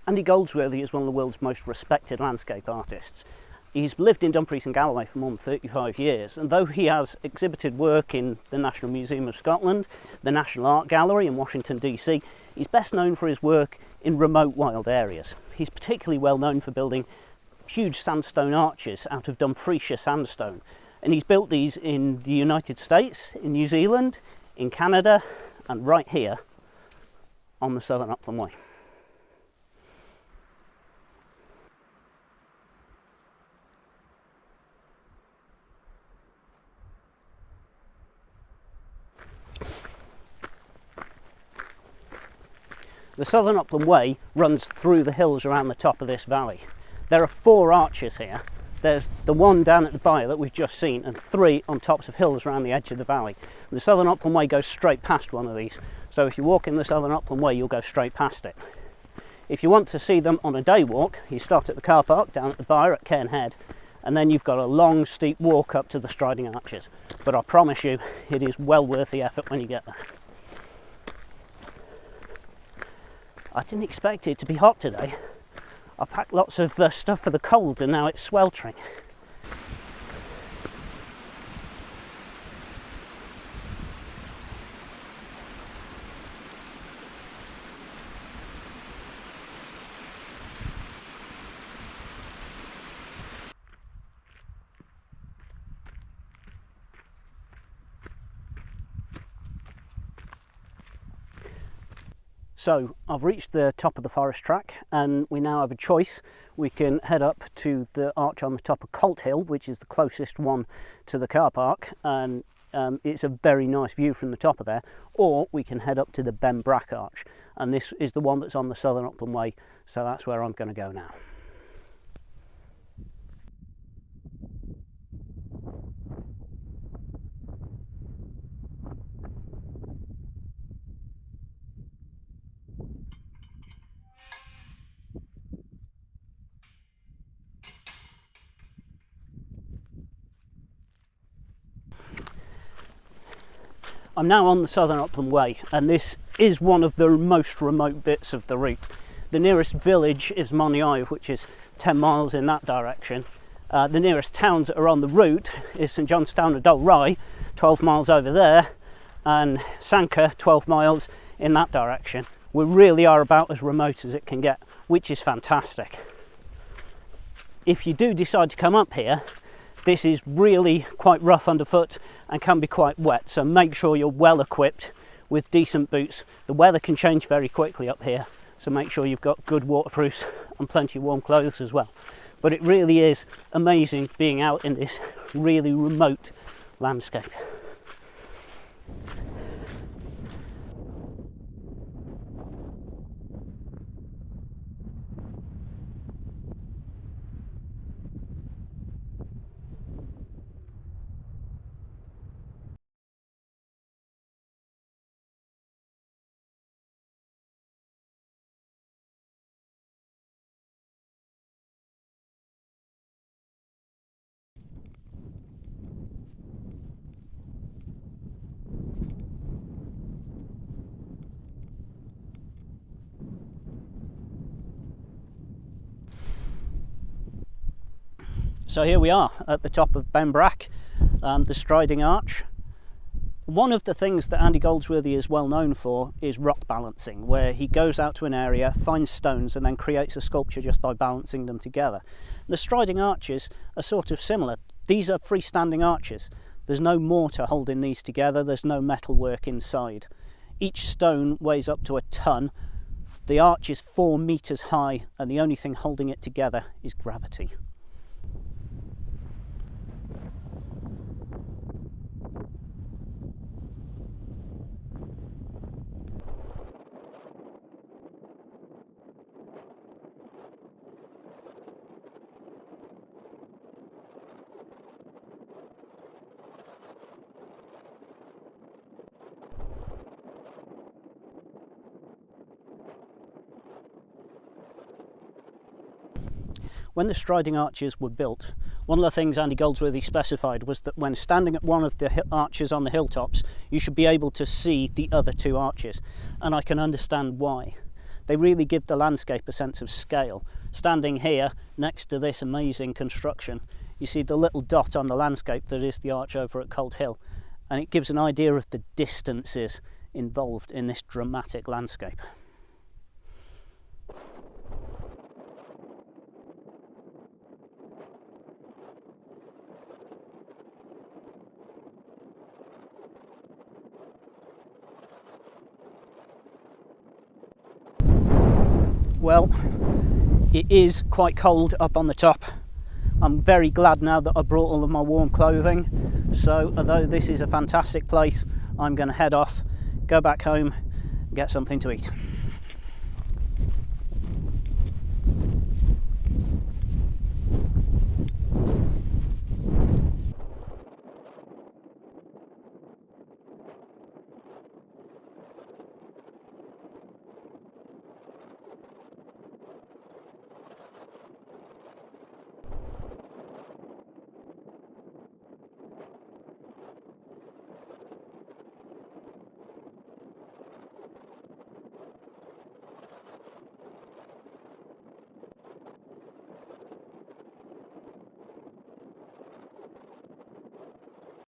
Andy Goldsworthy is one of the world's most respected landscape artists. He's lived in Dumfries and Galloway for more than 35 years, and though he has exhibited work in the National Museum of Scotland, the National Art Gallery in Washington DC, he's best known for his work in remote wild areas. He's particularly well known for building huge sandstone arches out of Dumfries sandstone, and he's built these in the United States, in New Zealand, in Canada, and right here on the Southern Upland Way. The Southern Upland Way runs through the hills around the top of this valley. There are 4 arches here. There's the one down at the byre that we've just seen, and 3 on tops of hills around the edge of the valley. The Southern Upland Way goes straight past one of these, so if you walk in the Southern Upland Way, you'll go straight past it. If you want to see them on a day walk, you start at the car park down at the byre at Cairnhead, and then you've got a long, steep walk up to the Striding Arches. But I promise you, it is well worth the effort when you get there. I didn't expect it to be hot today. I packed lots of stuff for the cold, and now it's sweltering. So I've reached the top of the forest track, and we now have a choice. We can head up to the arch on the top of Colt Hill, which is the closest one to the car park, and it's a very nice view from the top of there, or we can head up to the Ben Brack Arch, and this is the one that's on the Southern Upland Way, so that's where I'm going to go now. I'm now on the Southern Upland Way, and this is one of the most remote bits of the route. The nearest village is Moniaive, which is 10 miles in that direction. The nearest towns that are on the route is St Johnstown and Dalry, 12 miles over there, and Sanquhar, 12 miles in that direction. We really are about as remote as it can get, which is fantastic. If you do decide to come up here, this is really quite rough underfoot and can be quite wet, so make sure you're well equipped with decent boots. The weather can change very quickly up here, so make sure you've got good waterproofs and plenty of warm clothes as well. But it really is amazing being out in this really remote landscape. So here we are at the top of Ben Brack, the Striding Arch. One of the things that Andy Goldsworthy is well known for is rock balancing, where he goes out to an area, finds stones, and then creates a sculpture just by balancing them together. The Striding Arches are sort of similar. These are freestanding arches. There's no mortar holding these together, there's no metalwork inside. Each stone weighs up to a ton. The arch is 4 meters high, and the only thing holding it together is gravity. When the Striding Arches were built, one of the things Andy Goldsworthy specified was that when standing at one of the arches on the hilltops, you should be able to see the other 2 arches, and I can understand why. they really give the landscape a sense of scale. Standing here next to this amazing construction, you see the little dot on the landscape that is the arch over at Cold Hill, and it gives an idea of the distances involved in this dramatic landscape. Well, it is quite cold up on the top. I'm very glad now that I brought all of my warm clothing. So although this is a fantastic place, I'm going to head off, go back home and get something to eat.